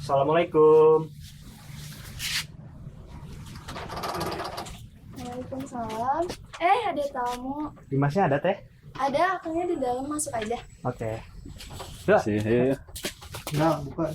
Assalamualaikum. Waalaikumsalam. Ada tamu. Dimasnya ada teh? Ada, akunnya di dalam, masuk aja. Oke. Yuk. Sih, ya. Nah, bukan.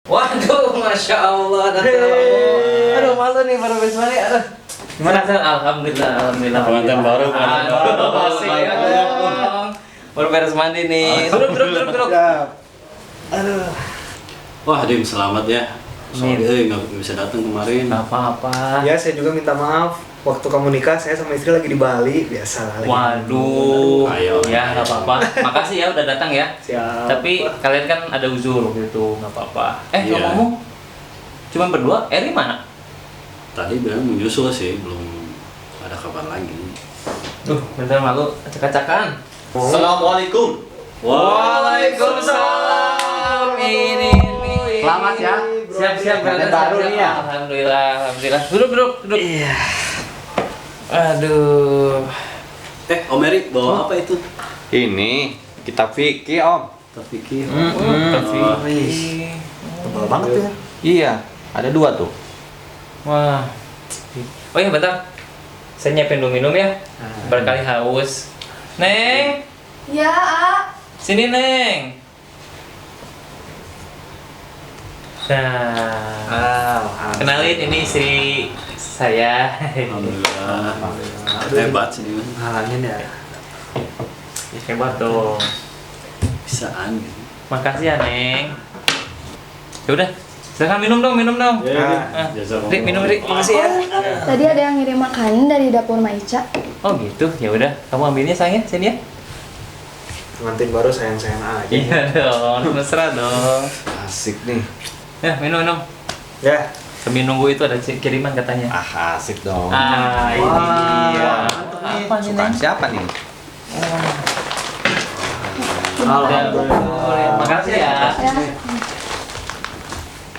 Waduh, masya Allah, ada tamu. Aduh, malu nih baru beres balik. Aduh. Gimana? Alhamdulillah, alhamdulillah. Pengantin baru, pengantin baru. Masih ya, baru beres mandi nih. Duduk. Aduh. Wah, Dim, selamat ya. Soalnya nggak bisa datang kemarin. Nggak apa-apa. Ya, saya juga minta maaf. Waktu kamu nikah, saya sama istri lagi di Bali. Biasa lagi. Waduh. Ayo. Ya, nggak apa-apa. Makasih ya udah datang ya. Siap. Tapi kalian kan ada uzur gitu, nggak apa-apa. Iya. Ngomong, cuma berdua. Eri mana? Tadi bilang menyusul sih, belum ada kabar lagi. Bentar malu, acak-acakan. Assalamualaikum. Waalaikumsalam. Ini. Selamat ya. Siap-siap Pengantin baru nih ya. Alhamdulillah. Duduk. Iya. Aduh. Om Eri, bawa apa itu? Ini kitab fikih Om. Terpikir. Tebal banget ya. Iya, ada 2 tuh. Wah. Oh iya bentar. Saya nyiapin dulu minum ya. Barangkali haus. Neng, Ya, A. sini Neng. Nah, kenalin ini istri saya. Alhamdulillah. Hebat sih dia. Halangin ya. Hebat dong. Bisaan gitu. Makasih ya Neng. Ya udah, silakan minum dong. Rik, minum Rik. Makasih ya. Tadi ada yang ngirim makanan dari dapur Maica. Oh gitu, ya udah. Kamu ambilnya sayang, sini ya. Pengantin baru sayang-sayang aja. Iya dong, mesra dong. Asik nih. Ya, minum. Ya. Sambil nunggu itu ada kiriman katanya. Asik dong. Ini dia. Apa nih, Sukaan Neng? siapa nih? Alhamdulillah. Makasih ya. Ya.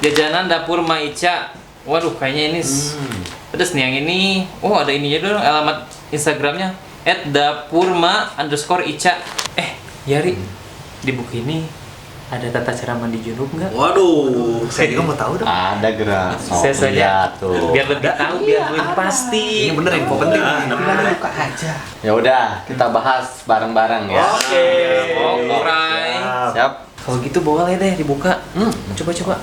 Jajanan dapur Maica. Waduh, kayaknya ini pedes nih yang ini. Oh, ada ininya dong, alamat Instagramnya @dapurma_ica. Yari, di buku ini ada tata cara mandi junub nggak? Waduh. Saya juga mau tahu dong. Ada gerak. Saya saja Lihat tuh. biar lebih tahu, biar lebih pasti. Ini bener info penting. Buka aja. Ya udah, kita bahas bareng-bareng ya. Oke. Alright. Siap. Kalau gitu boleh deh dibuka. Coba.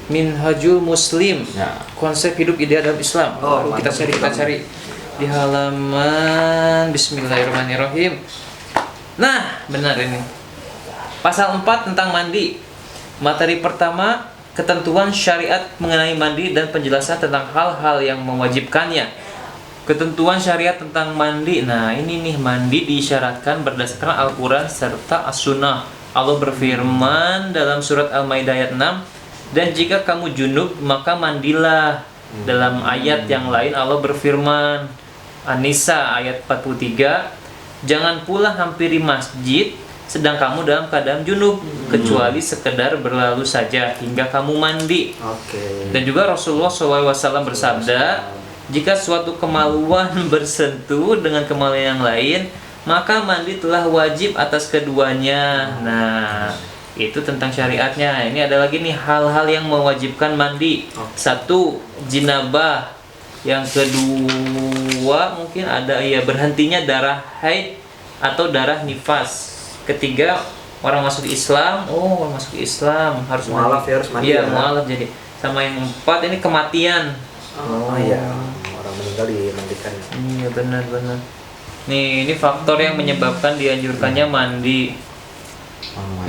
Minhajul Muslim. Ya. Konsep hidup ideal dalam Islam. Oh, Kita mantap. cari di halaman Bismillahirrahmanirrahim. Nah, benar ini. Pasal 4 tentang mandi. Materi pertama, ketentuan syariat mengenai mandi dan penjelasan tentang hal-hal yang mewajibkannya. Ketentuan syariat tentang mandi. Nah, ini nih, mandi disyaratkan berdasarkan Al-Qur'an serta As-Sunnah. Allah berfirman dalam surat Al-Maidah ayat 6, "Dan jika kamu junub, maka mandilah." Dalam ayat yang lain Allah berfirman, An-Nisa ayat 43, "Jangan pula hampiri masjid sedang kamu dalam keadaan junub, kecuali sekedar berlalu saja hingga kamu mandi." Oke. Dan juga Rasulullah SAW bersabda, "Jika suatu kemaluan bersentuh dengan kemaluan yang lain, maka mandi telah wajib atas keduanya." Nah, itu tentang syariatnya. Ini ada lagi nih hal-hal yang mewajibkan mandi. Satu, jinabah. Yang kedua mungkin ada berhentinya darah haid atau darah nifas. Ketiga, orang masuk Islam. Oh, orang masuk Islam harus Mualaf ya, harus mandi Iya, ya. mualaf jadi. Sama yang empat ini kematian. Oh iya. Orang meninggal dimandikan. Iya, benar. Nih, ini faktor yang menyebabkan dianjurkannya mandi.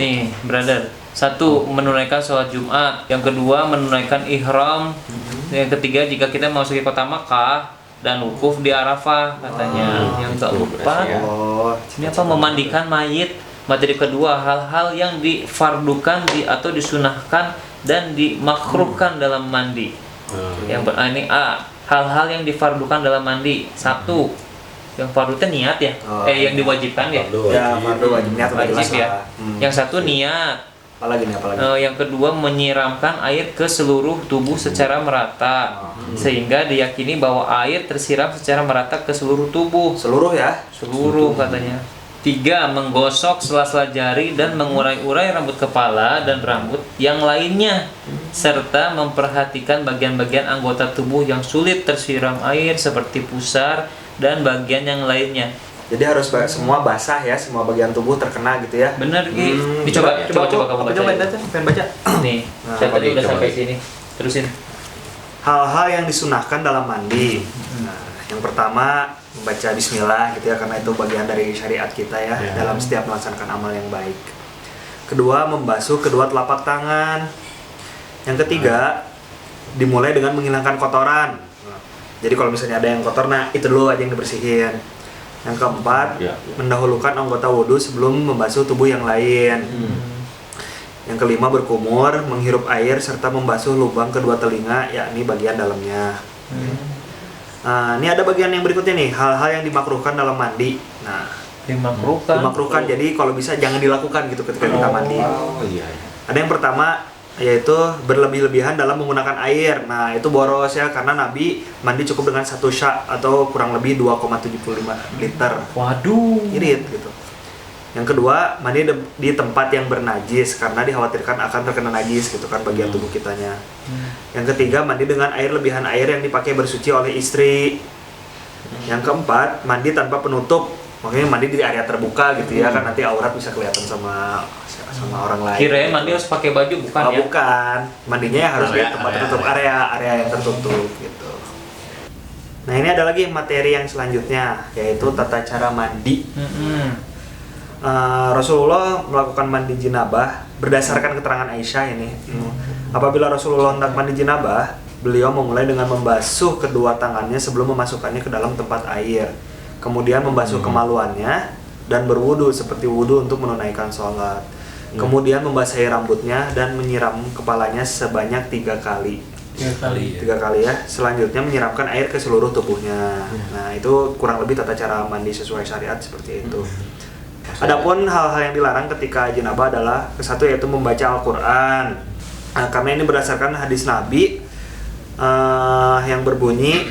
Nih, brother. Satu, menunaikan sholat Jumat. Yang kedua, menunaikan ihram. Yang ketiga, jika kita memasuki kota Makkah dan wukuf di Arafah katanya. Yang keempat, Oh, ini apa? Memandikan mayit. Materi kedua, hal-hal yang difardukan atau disunahkan dan dimakruhkan dalam mandi. Ini A, hal-hal yang difardukan dalam mandi. Satu, yang fardu itu niat ya. Yang diwajibkan ya. ya fardu wajib niat udah jelas Wajib ya. lah. Yang satu niat. Apalagi nih, apalagi. Yang kedua, menyiramkan air ke seluruh tubuh secara merata, sehingga diyakini bahwa air tersiram secara merata ke seluruh tubuh. Seluruh ya. Seluruh katanya. 3. Menggosok sela-sela jari dan mengurai-urai rambut kepala dan rambut yang lainnya, serta memperhatikan bagian-bagian anggota tubuh yang sulit tersiram air seperti pusar dan bagian yang lainnya. Jadi harus semua basah ya, semua bagian tubuh terkena gitu ya. Bener Ki. Coba kamu baca. Coba pengen baca. Nih, Nah, saya tadi coba udah sampai nih. sini. Terusin. Hal-hal yang disunahkan dalam mandi. Nah, yang pertama membaca bismillah gitu ya, karena itu bagian dari syariat kita ya, dalam setiap melaksanakan amal yang baik. Kedua, membasuh kedua telapak tangan. Yang ketiga, dimulai dengan menghilangkan kotoran. Nah, jadi kalau misalnya ada yang kotor, nah itu dulu aja yang dibersihin. Yang keempat, mendahulukan anggota wudhu sebelum membasuh tubuh yang lain. Yang kelima, berkumur, menghirup air serta membasuh lubang kedua telinga, yakni bagian dalamnya. Nah, ini ada bagian yang berikutnya nih, hal-hal yang dimakruhkan dalam mandi. Nah, dimakruhkan, jadi kalau bisa jangan dilakukan gitu ketika kita mandi. Oh iya. Ada yang pertama, yaitu berlebih-lebihan dalam menggunakan air. Nah, itu boros ya, karena Nabi mandi cukup dengan 1 sya atau kurang lebih 2,75 liter. Waduh. Irit gitu. Yang kedua, mandi di tempat yang bernajis karena dikhawatirkan akan terkena najis gitu kan bagian tubuh kitanya. Yang ketiga, mandi dengan lebihan air yang dipakai bersuci oleh istri. Yang keempat, mandi tanpa penutup. Makanya mandi di area terbuka gitu ya, kan nanti aurat bisa kelihatan sama orang lain. Kirain mandi harus pakai baju, bukan Oh, ya? bukan. Mandinya ya harus di tempat tertutup, area yang tertutup gitu. Nah, ini ada lagi materi yang selanjutnya, yaitu tata cara mandi. Rasulullah melakukan mandi jinabah berdasarkan keterangan Aisyah ini. Apabila Rasulullah hendak mandi jinabah, beliau memulai dengan membasuh kedua tangannya sebelum memasukkannya ke dalam tempat air. Kemudian membasuh kemaluannya dan berwudu seperti wudu untuk menunaikan sholat. Kemudian membasahi rambutnya dan menyiram kepalanya sebanyak 3 kali. 3 kali ya. Selanjutnya menyiramkan air ke seluruh tubuhnya. Nah, itu kurang lebih tata cara mandi sesuai syariat seperti itu. Adapun hal-hal yang dilarang ketika janabah adalah kesatu yaitu membaca Al-Quran. Nah, karena ini berdasarkan hadis Nabi yang berbunyi,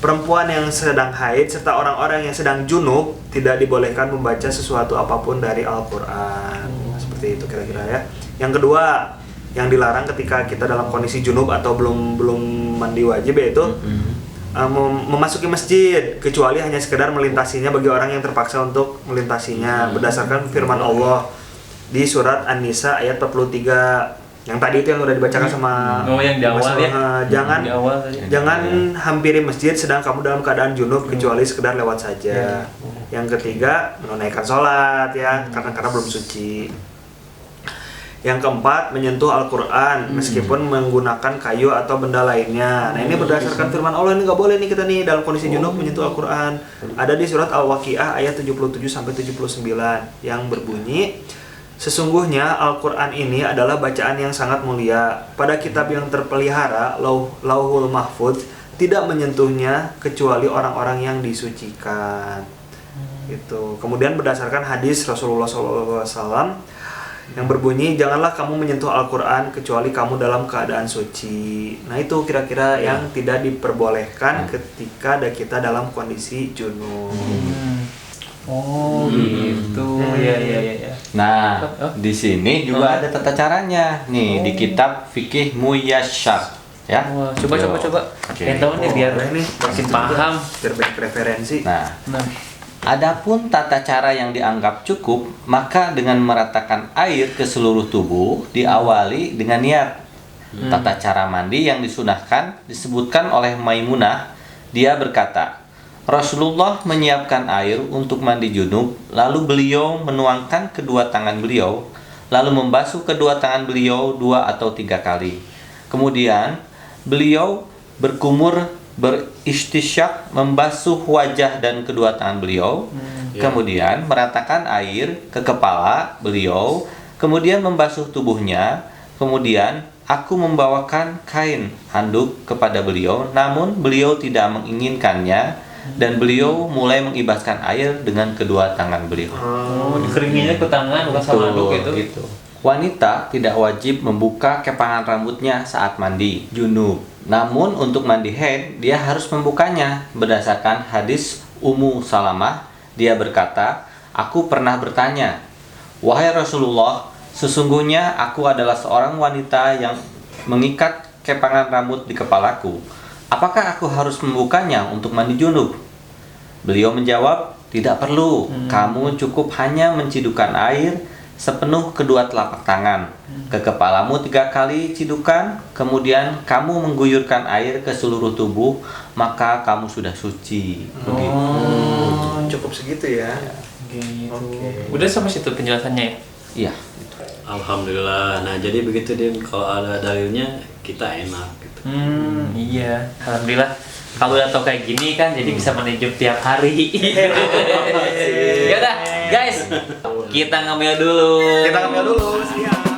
perempuan yang sedang haid serta orang-orang yang sedang junub tidak dibolehkan membaca sesuatu apapun dari Al-Quran. Seperti itu kira-kira ya. Yang kedua, yang dilarang ketika kita dalam kondisi junub atau belum mandi wajib yaitu memasuki masjid, kecuali hanya sekedar melintasinya bagi orang yang terpaksa untuk melintasinya berdasarkan firman Allah di surat An-Nisa ayat 43 yang tadi itu yang udah dibacakan sama yang di awal ya. Jangan hampiri masjid sedang kamu dalam keadaan junub kecuali sekedar lewat saja. Yang ketiga, menunaikan sholat ya, karena belum suci. Yang keempat, menyentuh Al-Quran meskipun menggunakan kayu atau benda lainnya. Nah, ini berdasarkan firman Allah, ini nggak boleh nih kita nih dalam kondisi junub menyentuh Al-Quran. Ada di surat Al-Waqiah ayat 77-79 yang berbunyi, sesungguhnya Al-Quran ini adalah bacaan yang sangat mulia. Pada kitab yang terpelihara, Lauhul Mahfudz, tidak menyentuhnya kecuali orang-orang yang disucikan. Gitu. Kemudian berdasarkan hadis Rasulullah SAW yang berbunyi, janganlah kamu menyentuh Al-Quran kecuali kamu dalam keadaan suci. Nah, itu kira-kira yang tidak diperbolehkan ketika kita dalam kondisi junub. Oh gitu, ya. Nah, di sini juga ada tata caranya. Nih, di kitab Fikih Muyassar, ya. Wah, coba. Yang tahu nih biar nih makin paham. biar banyak referensi. Nah, adapun tata cara yang dianggap cukup, maka dengan meratakan air ke seluruh tubuh diawali dengan niat. Tata cara mandi yang disunahkan disebutkan oleh Maimunah. Dia berkata, Rasulullah menyiapkan air untuk mandi junub, lalu beliau menuangkan kedua tangan beliau, lalu membasuh kedua tangan beliau 2 atau 3 kali. Kemudian beliau berkumur, beristisyak, membasuh wajah dan kedua tangan beliau, kemudian meratakan air ke kepala beliau, kemudian membasuh tubuhnya, kemudian aku membawakan kain handuk kepada beliau, namun beliau tidak menginginkannya, dan beliau mulai mengibaskan air dengan kedua tangan beliau. Oh, dikeringinnya ke tangan bukan sama handuk itu. Gitu. Wanita tidak wajib membuka kepangan rambutnya saat mandi junub. Namun untuk mandi haid, dia harus membukanya berdasarkan hadis Ummu Salamah. Dia berkata, "Aku pernah bertanya, 'Wahai Rasulullah, sesungguhnya aku adalah seorang wanita yang mengikat kepangan rambut di kepalaku. Apakah aku harus membukanya untuk mandi junub?' Beliau menjawab, 'Tidak perlu. Kamu cukup hanya mencidukkan air sepenuh kedua telapak tangan ke kepalamu 3 kali cidukan, kemudian kamu mengguyurkan air ke seluruh tubuh, maka kamu sudah suci.'" Begitu. Oh, cukup segitu ya. Gitu. Oke. Udah sampai situ penjelasannya ya? Iya. Alhamdulillah. Nah, jadi begitu Din, kalau ada dalilnya kita enak gitu. Iya. Alhamdulillah. Kalau udah tau kayak gini kan, jadi bisa menunjuk tiap hari. Ya udah, guys, kita ngambil dulu. Kita ngambil dulu, siap.